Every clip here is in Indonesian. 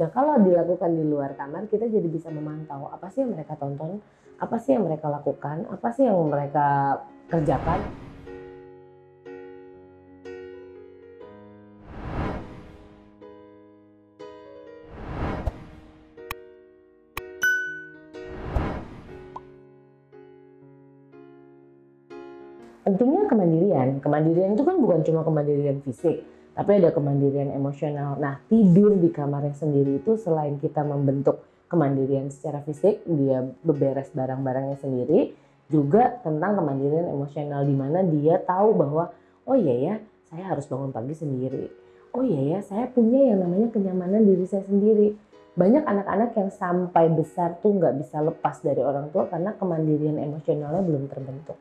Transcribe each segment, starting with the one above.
Nah, kalau dilakukan di luar kamar, kita jadi bisa memantau apa sih yang mereka tonton, apa sih yang mereka lakukan, apa sih yang mereka kerjakan. Pentingnya kemandirian. Kemandirian itu kan bukan cuma kemandirian fisik, tapi ada kemandirian emosional. Nah, tidur di kamarnya sendiri itu selain kita membentuk kemandirian secara fisik, dia beberes barang-barangnya sendiri, juga tentang kemandirian emosional di mana dia tahu bahwa oh iya ya, saya harus bangun pagi sendiri. Oh iya ya, saya punya yang namanya kenyamanan diri saya sendiri. Banyak anak-anak yang sampai besar tuh nggak bisa lepas dari orang tua karena kemandirian emosionalnya belum terbentuk.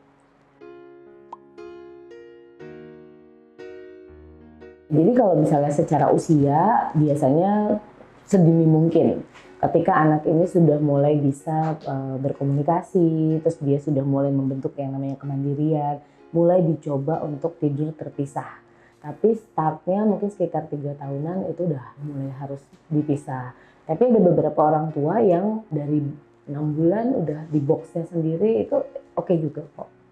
Jadi kalau misalnya secara usia, biasanya sedini mungkin. Ketika anak ini sudah mulai bisa berkomunikasi, terus dia sudah mulai membentuk yang namanya kemandirian, mulai dicoba untuk tidur terpisah. Tapi startnya mungkin sekitar 3 tahunan itu udah mulai harus dipisah. Tapi ada beberapa orang tua yang dari 6 bulan udah di boxnya sendiri, itu oke juga kok.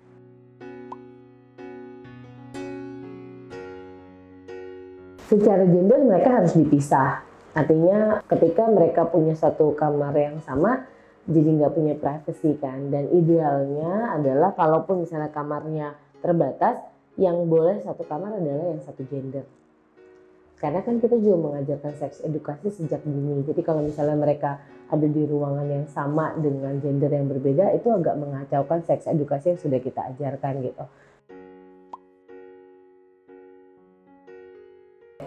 Secara gender mereka harus dipisah. Artinya ketika mereka punya satu kamar yang sama, jadi nggak punya privacy kan. Dan idealnya adalah kalaupun misalnya kamarnya terbatas, yang boleh satu kamar adalah yang satu gender. Karena kan kita juga mengajarkan seks edukasi sejak dini. Jadi kalau misalnya mereka ada di ruangan yang sama dengan gender yang berbeda, itu agak mengacaukan seks edukasi yang sudah kita ajarkan gitu.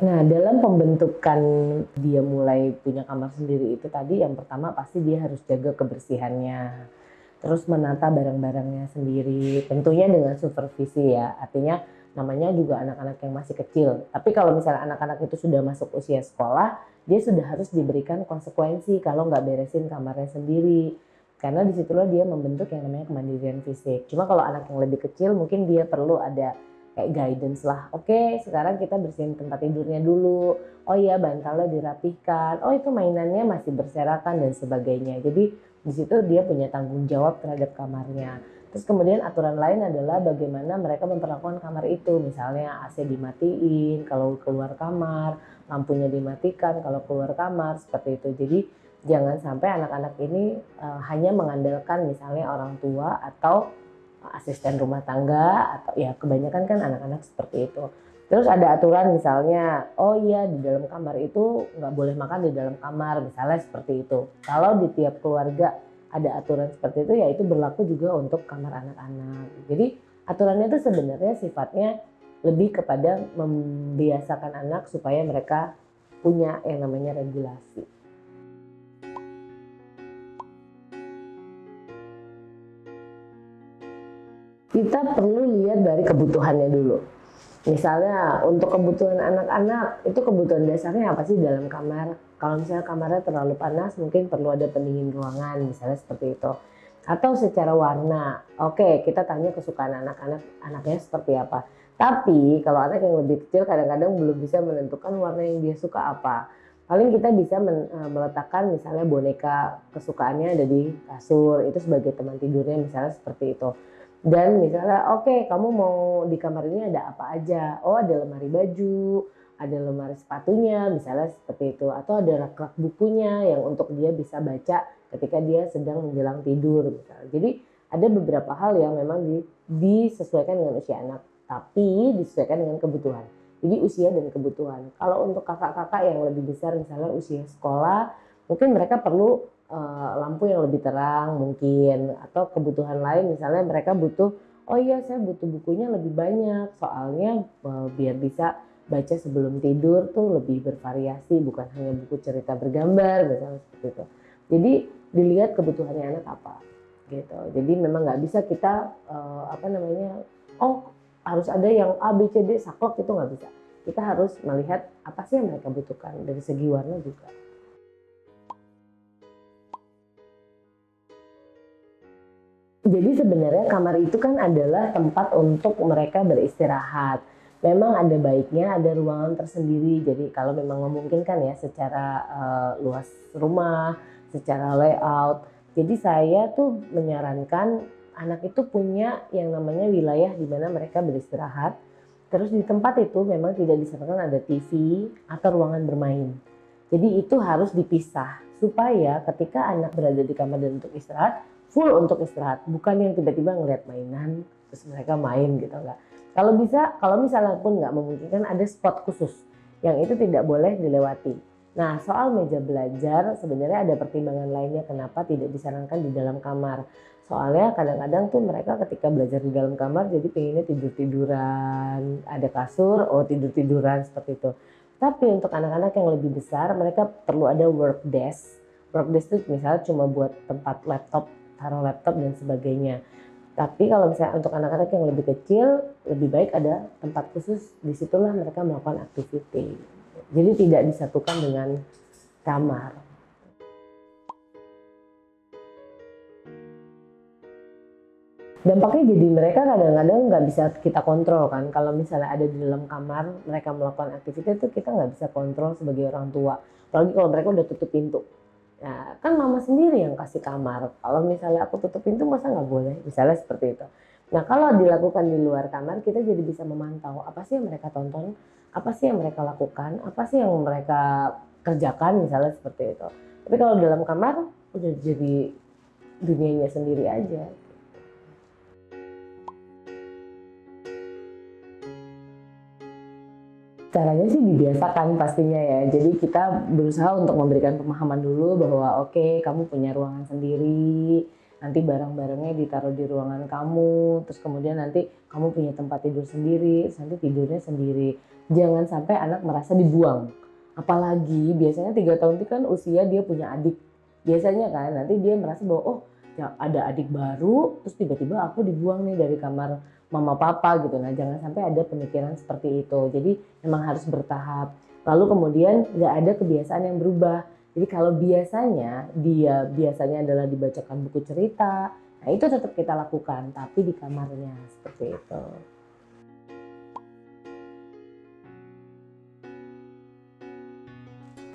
Nah, dalam pembentukan dia mulai punya kamar sendiri itu tadi, yang pertama pasti dia harus jaga kebersihannya. Terus menata barang-barangnya sendiri, tentunya dengan supervisi ya. Artinya namanya juga anak-anak yang masih kecil. Tapi kalau misalnya anak-anak itu sudah masuk usia sekolah, dia sudah harus diberikan konsekuensi kalau nggak beresin kamarnya sendiri. Karena disitulah dia membentuk yang namanya kemandirian fisik. Cuma kalau anak yang lebih kecil mungkin dia perlu ada kayak guidance lah. Oke, sekarang kita bersihin tempat tidurnya dulu. Oh iya, bantalnya dirapihkan. Oh itu mainannya masih berserakan dan sebagainya. Jadi di situ dia punya tanggung jawab terhadap kamarnya. Terus kemudian aturan lain adalah bagaimana mereka memperlakukan kamar itu. Misalnya AC dimatiin kalau keluar kamar, lampunya dimatikan kalau keluar kamar, seperti itu. Jadi jangan sampai anak-anak ini hanya mengandalkan misalnya orang tua atau asisten rumah tangga, atau ya kebanyakan kan anak-anak seperti itu. Terus ada aturan misalnya, oh iya di dalam kamar itu nggak boleh makan di dalam kamar, misalnya seperti itu. Kalau di tiap keluarga ada aturan seperti itu, ya itu berlaku juga untuk kamar anak-anak. Jadi aturannya itu sebenarnya sifatnya lebih kepada membiasakan anak supaya mereka punya yang namanya regulasi. Kita perlu lihat dari kebutuhannya dulu. Misalnya untuk kebutuhan anak-anak, itu kebutuhan dasarnya apa sih dalam kamar? Kalau misalnya kamarnya terlalu panas, mungkin perlu ada pendingin ruangan, misalnya seperti itu. Atau secara warna, oke kita tanya kesukaan anak-anak, anaknya seperti apa. Tapi kalau anak yang lebih kecil kadang-kadang belum bisa menentukan warna yang dia suka apa. Paling kita bisa meletakkan misalnya boneka kesukaannya ada di kasur, itu sebagai teman tidurnya misalnya seperti itu. Dan misalnya, oke, kamu mau di kamar ini ada apa aja? Oh, ada lemari baju, ada lemari sepatunya, misalnya seperti itu. Atau ada rak-rak bukunya yang untuk dia bisa baca ketika dia sedang menjelang tidur, misalnya. Jadi ada beberapa hal yang memang disesuaikan dengan usia anak, tapi disesuaikan dengan kebutuhan. Jadi usia dan kebutuhan. Kalau untuk kakak-kakak yang lebih besar, misalnya usia sekolah, mungkin mereka perlu lampu yang lebih terang mungkin, atau kebutuhan lain misalnya mereka butuh, oh iya saya butuh bukunya lebih banyak soalnya biar bisa baca sebelum tidur tuh lebih bervariasi, bukan hanya buku cerita bergambar misalnya seperti itu. Jadi dilihat kebutuhannya anak apa gitu. Jadi memang nggak bisa kita oh harus ada yang A B C D saklek, itu nggak bisa. Kita harus melihat apa sih yang mereka butuhkan dari segi warna juga. Jadi sebenarnya kamar itu kan adalah tempat untuk mereka beristirahat. memang ada baiknya ada ruangan tersendiri. Jadi kalau memang memungkinkan ya secara luas rumah, secara layout. Jadi saya tuh menyarankan anak itu punya yang namanya wilayah di mana mereka beristirahat. Terus di tempat itu memang tidak disarankan ada TV atau ruangan bermain. Jadi itu harus dipisah supaya ketika anak berada di kamar dan untuk istirahat, full untuk istirahat. Bukan yang tiba-tiba ngeliat mainan terus mereka main gitu, enggak. Kalau bisa, kalau misalnya pun nggak memungkinkan ada spot khusus yang itu tidak boleh dilewati. Nah, soal meja belajar sebenarnya ada pertimbangan lainnya kenapa tidak disarankan di dalam kamar. Soalnya kadang-kadang tuh mereka ketika belajar di dalam kamar jadi pengennya tidur-tiduran, ada kasur, oh tidur-tiduran seperti itu. Tapi untuk anak-anak yang lebih besar mereka perlu ada work desk. Work desk itu misalnya cuma buat tempat laptop, taruh laptop dan sebagainya. Tapi kalau misalnya untuk anak-anak yang lebih kecil, lebih baik ada tempat khusus, disitulah mereka melakukan aktiviti. Jadi tidak disatukan dengan kamar. Dampaknya jadi mereka kadang-kadang nggak bisa kita kontrol kan. Kalau misalnya ada di dalam kamar, mereka melakukan aktivitas itu kita nggak bisa kontrol sebagai orang tua. Apalagi kalau mereka udah tutup pintu. Nah, kan mama sendiri yang kasih kamar. Kalau misalnya aku tutup pintu, masa nggak boleh? Misalnya seperti itu. Nah, kalau dilakukan di luar kamar, kita jadi bisa memantau apa sih yang mereka tonton, apa sih yang mereka lakukan, apa sih yang mereka kerjakan, misalnya seperti itu. Tapi kalau dalam kamar, udah jadi dunianya sendiri aja. Caranya sih dibiasakan pastinya ya. Jadi kita berusaha untuk memberikan pemahaman dulu bahwa oke, kamu punya ruangan sendiri, nanti barang-barangnya ditaruh di ruangan kamu, terus kemudian nanti kamu punya tempat tidur sendiri, terus nanti tidurnya sendiri. Jangan sampai anak merasa dibuang. Apalagi biasanya 3 tahun itu kan usia dia punya adik. Biasanya kan nanti dia merasa bahwa oh ya ada adik baru, terus tiba-tiba aku dibuang nih dari kamar mama papa gitu. Nah jangan sampai ada pemikiran seperti itu. Jadi memang harus bertahap. Lalu kemudian nggak ada kebiasaan yang berubah. Jadi kalau biasanya dia biasanya adalah dibacakan buku cerita, nah itu tetap kita lakukan, tapi di kamarnya seperti itu.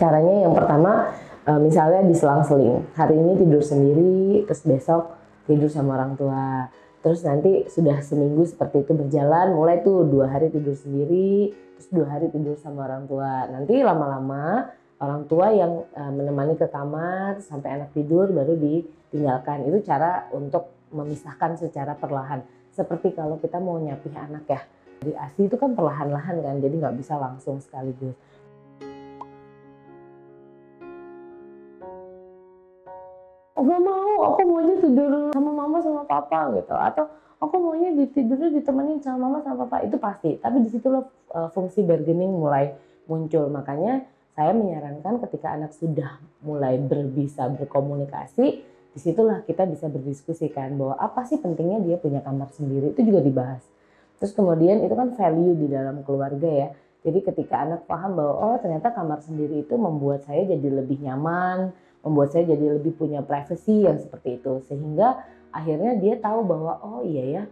Caranya yang pertama, misalnya diselang-seling. Hari ini tidur sendiri, terus besok tidur sama orang tua. Terus nanti sudah seminggu seperti itu berjalan, mulai tuh 2 hari tidur sendiri, terus 2 hari tidur sama orang tua. Nanti lama-lama orang tua yang menemani ke kamar sampai anak tidur baru ditinggalkan. Itu cara untuk memisahkan secara perlahan. Seperti kalau kita mau nyapih anak ya. Di ASI itu kan perlahan-lahan kan, jadi nggak bisa langsung sekaligus. Oh, gak mau, aku maunya tidur sama mama sama papa gitu, atau aku maunya tidurnya ditemenin sama mama sama papa, itu pasti. Tapi disitulah fungsi bargaining mulai muncul. Makanya saya menyarankan ketika anak sudah mulai bisa berkomunikasi, disitulah kita bisa berdiskusikan bahwa apa sih pentingnya dia punya kamar sendiri, itu juga dibahas. Terus kemudian itu kan value di dalam keluarga ya. Jadi ketika anak paham bahwa oh ternyata kamar sendiri itu membuat saya jadi lebih nyaman, membuat saya jadi lebih punya privacy yang seperti itu, sehingga akhirnya dia tahu bahwa oh iya ya,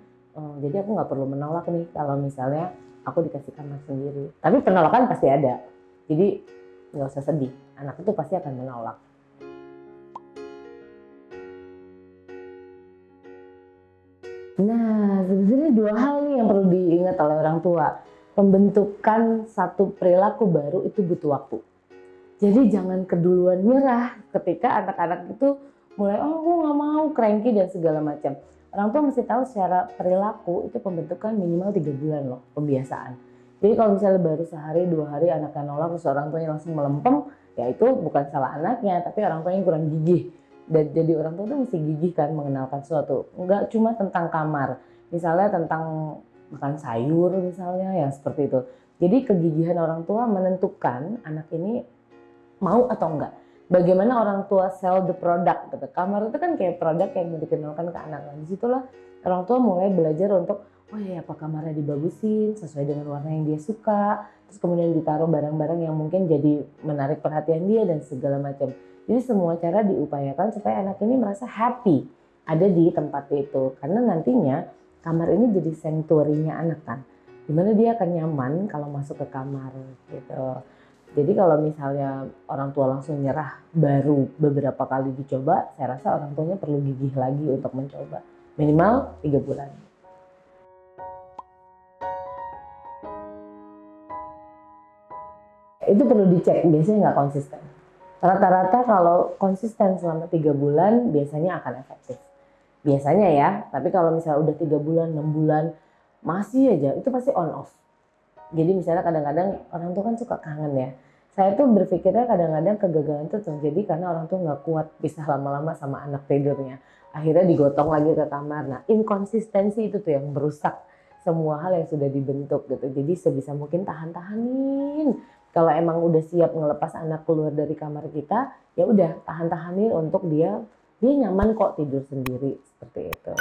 jadi aku nggak perlu menolak nih kalau misalnya aku dikasih kamar sendiri. Tapi penolakan pasti ada, jadi nggak usah sedih, anak itu pasti akan menolak. Nah, sebenarnya 2 hal nih yang perlu diingat oleh orang tua. Pembentukan satu perilaku baru itu butuh waktu. Jadi jangan keduluan nyerah ketika anak-anak itu mulai, oh aku nggak mau, cranky dan segala macam. Orang tua mesti tahu secara perilaku itu pembentukan minimal 3 bulan loh, pembiasaan. Jadi kalau misalnya baru sehari 2 hari anaknya nolak, terus orang tuanya langsung melempem, ya itu bukan salah anaknya, tapi orang tuanya kurang gigih. Dan jadi orang tua tuh mesti gigih kan mengenalkan sesuatu. Nggak cuma tentang kamar, misalnya tentang makan sayur misalnya, yang seperti itu. Jadi kegigihan orang tua menentukan anak ini mau atau enggak. Bagaimana orang tua sell the product gitu. Kamar itu kan kayak produk yang mau dikenalkan ke anak. Nah, disitulah orang tua mulai belajar untuk oh ya apa kamarnya dibagusin sesuai dengan warna yang dia suka. Terus kemudian ditaruh barang-barang yang mungkin jadi menarik perhatian dia dan segala macam. Jadi semua cara diupayakan supaya anak ini merasa happy ada di tempat itu. Karena nantinya kamar ini jadi sanctuary-nya anak kan. dimana dia akan nyaman kalau masuk ke kamar gitu. Jadi kalau misalnya orang tua langsung nyerah baru beberapa kali dicoba, saya rasa orang tuanya perlu gigih lagi untuk mencoba. Minimal 3 bulan. Itu perlu dicek, biasanya nggak konsisten. Rata-rata kalau konsisten selama 3 bulan biasanya akan efektif. Biasanya ya, tapi kalau misalnya udah 3 bulan, 6 bulan, masih aja, itu pasti on off. Jadi misalnya kadang-kadang orang tua kan suka kangen ya. Saya tuh berpikirnya kadang-kadang kegagalan itu terjadi karena orang tuh nggak kuat pisah lama-lama sama anak tidurnya. Akhirnya digotong lagi ke kamar. Nah, inkonsistensi itu tuh yang merusak semua hal yang sudah dibentuk gitu. Jadi sebisa mungkin tahan-tahanin. Kalau emang udah siap ngelepas anak keluar dari kamar kita, ya udah tahan-tahanin untuk dia nyaman kok tidur sendiri seperti itu.